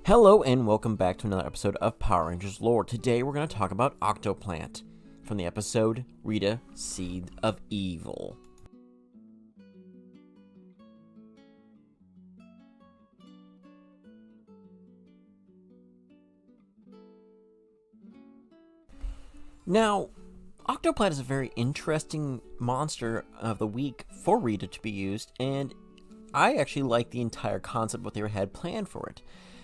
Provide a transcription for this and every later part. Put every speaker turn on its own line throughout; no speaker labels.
Hello and welcome back to another episode of Power Rangers Lore. Today we're going to talk about Octoplant from the episode Rita, Seed of Evil. Now, Octoplant is a very interesting monster of the week for Rita to be used, and I actually like the entire concept what they had planned for it.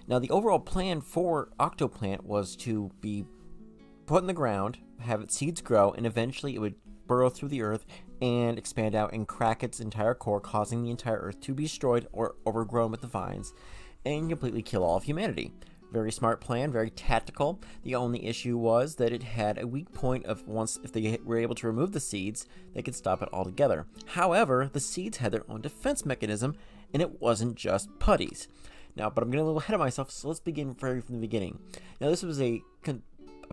Now, the overall plan for Octoplant was to be put in the ground, have its seeds grow, and eventually it would burrow through the earth and expand out and crack its entire core, causing the entire earth to be destroyed or overgrown with the vines and completely kill all of humanity. Very smart plan, very tactical. The only issue was that it had a weak point of once if they were able to remove the seeds, they could stop it altogether. However, the seeds had their own defense mechanism, and it wasn't just putties. Now, but I'm getting a little ahead of myself, so let's begin from the beginning. Now, this was a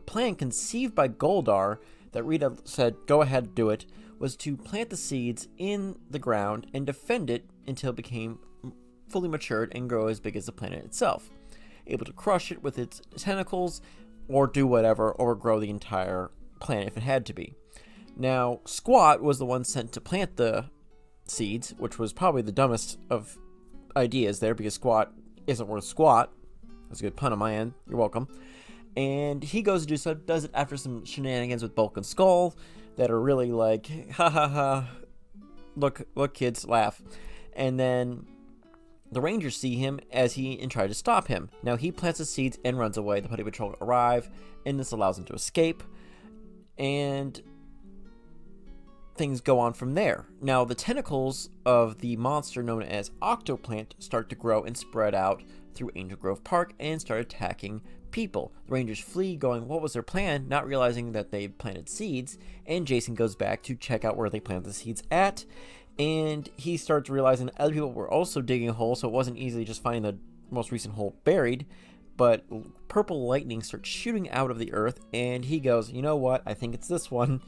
plan conceived by Goldar that Rita said, go ahead, do it, was to plant the seeds in the ground and defend it until it became fully matured and grow as big as the planet itself. Able to crush it with its tentacles or do whatever, or grow the entire planet if it had to be. Now, Squat was the one sent to plant the seeds, which was probably the dumbest of ideas there because Squat isn't worth squat. That's a good pun on my end. You're welcome. And he goes to do so, does it after some shenanigans with Bulk and Skull that are really like, ha ha ha, look, kids, laugh. And then the Rangers see him and try to stop him. Now he plants the seeds and runs away. The Putty Patrol arrive, and this allows him to escape. And things go on from there. Now, the tentacles of the monster known as Octoplant start to grow and spread out through Angel Grove Park and start attacking people. The Rangers flee, going, what was their plan? Not realizing that they planted seeds, and Jason goes back to check out where they planted the seeds at, and he starts realizing that other people were also digging a hole, so it wasn't easy just finding the most recent hole buried, but purple lightning starts shooting out of the earth, and he goes, you know what, I think it's this one,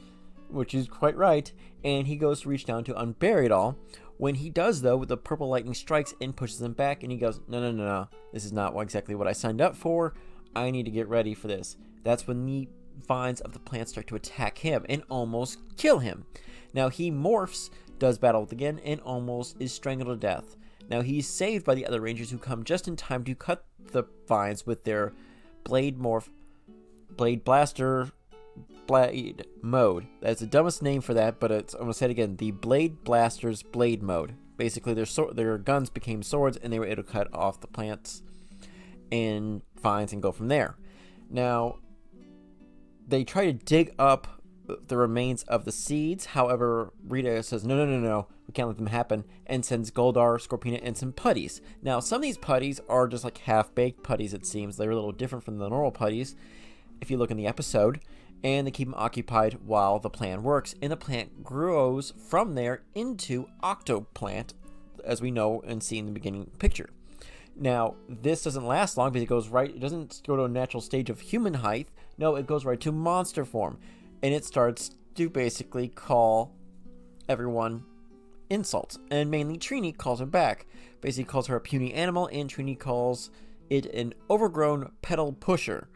which is quite right, and he goes to reach down to unbury it all. When he does, though, the purple lightning strikes and pushes him back, and he goes, no, this is not exactly what I signed up for. I need to get ready for this. That's when the vines of the plant start to attack him and almost kill him. Now he morphs, does battle again, and almost is strangled to death. Now he's saved by the other Rangers who come just in time to cut the vines with their blade mode. That's the dumbest name for that, but I'm going to say it again. The Blade Blaster's blade mode. Basically, their guns became swords, and they were able to cut off the plants and vines and go from there. Now, they try to dig up the remains of the seeds. However, Rita says, no, we can't let them happen, and sends Goldar, Scorpina, and some putties. Now, some of these putties are just like half-baked putties, it seems. They're a little different from the normal putties, if you look in the episode. And they keep them occupied while the plan works. And the plant grows from there into Octoplant, as we know and see in the beginning picture. Now, this doesn't last long because it doesn't go to a natural stage of human height. No, it goes right to monster form. And it starts to basically call everyone insults. And mainly Trini calls her back. Basically calls her a puny animal, and Trini calls it an overgrown pedal pusher.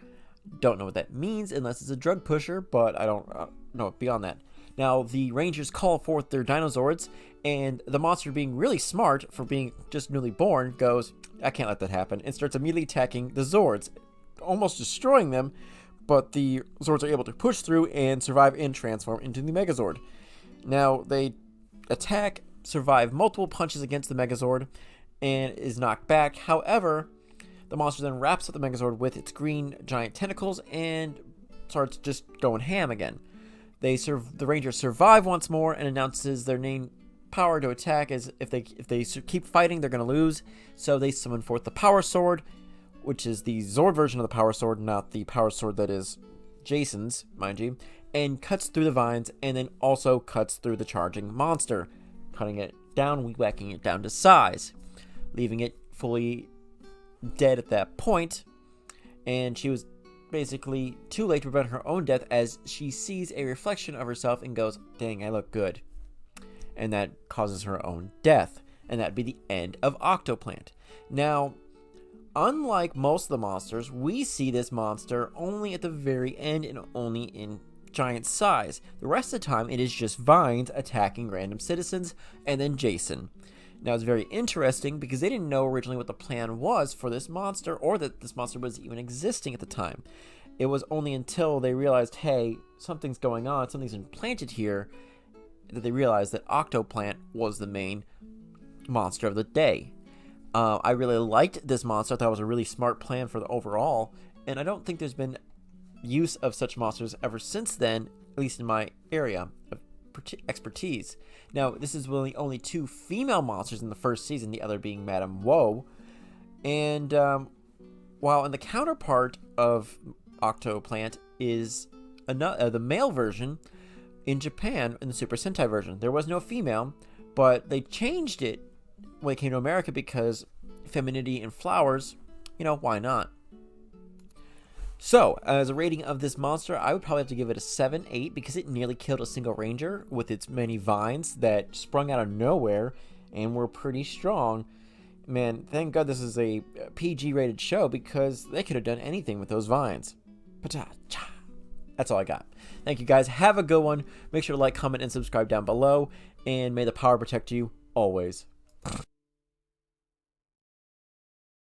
Don't know what that means unless it's a drug pusher, but I don't know beyond that. Now, the Rangers call forth their Dinozords, and the monster, being really smart for being just newly born, goes, I can't let that happen, and starts immediately attacking the Zords, almost destroying them, but the Zords are able to push through and survive and transform into the Megazord. Now, they attack, survive multiple punches against the Megazord, and is knocked back. However, the monster then wraps up the Megazord with its green giant tentacles and starts just going ham again. The Rangers survive once more and announces their main power to attack is if they keep fighting, they're going to lose. So they summon forth the Power Sword, which is the Zord version of the Power Sword, not the Power Sword that is Jason's, mind you, and cuts through the vines and then also cuts through the charging monster, cutting it down, whacking it down to size, leaving it fully dead at that point, and she was basically too late to prevent her own death as she sees a reflection of herself and goes, dang, I look good. And that causes her own death, and that'd be the end of Octoplant. Now, unlike most of the monsters, we see this monster only at the very end and only in giant size. The rest of the time, it is just vines attacking random citizens and then Jason. Now, it's very interesting because they didn't know originally what the plan was for this monster or that this monster was even existing at the time. It was only until they realized, hey, something's going on, something's implanted here, that they realized that Octoplant was the main monster of the day. I really liked this monster. I thought it was a really smart plan for the overall, and I don't think there's been use of such monsters ever since then, at least in my area of expertise. Now, this is really only 2 female monsters in the first season, the other being Madame Woe. And while in the counterpart of Octoplant is the male version in Japan in the Super Sentai version. There was no female, but they changed it when it came to America because femininity in flowers, why not? So, as a rating of this monster, I would probably have to give it a 7-8 because it nearly killed a single ranger with its many vines that sprung out of nowhere and were pretty strong. Man, thank God this is a PG-rated show because they could have done anything with those vines. Pa-cha-cha. That's all I got. Thank you guys. Have a good one. Make sure to like, comment, and subscribe down below. And may the power protect you always.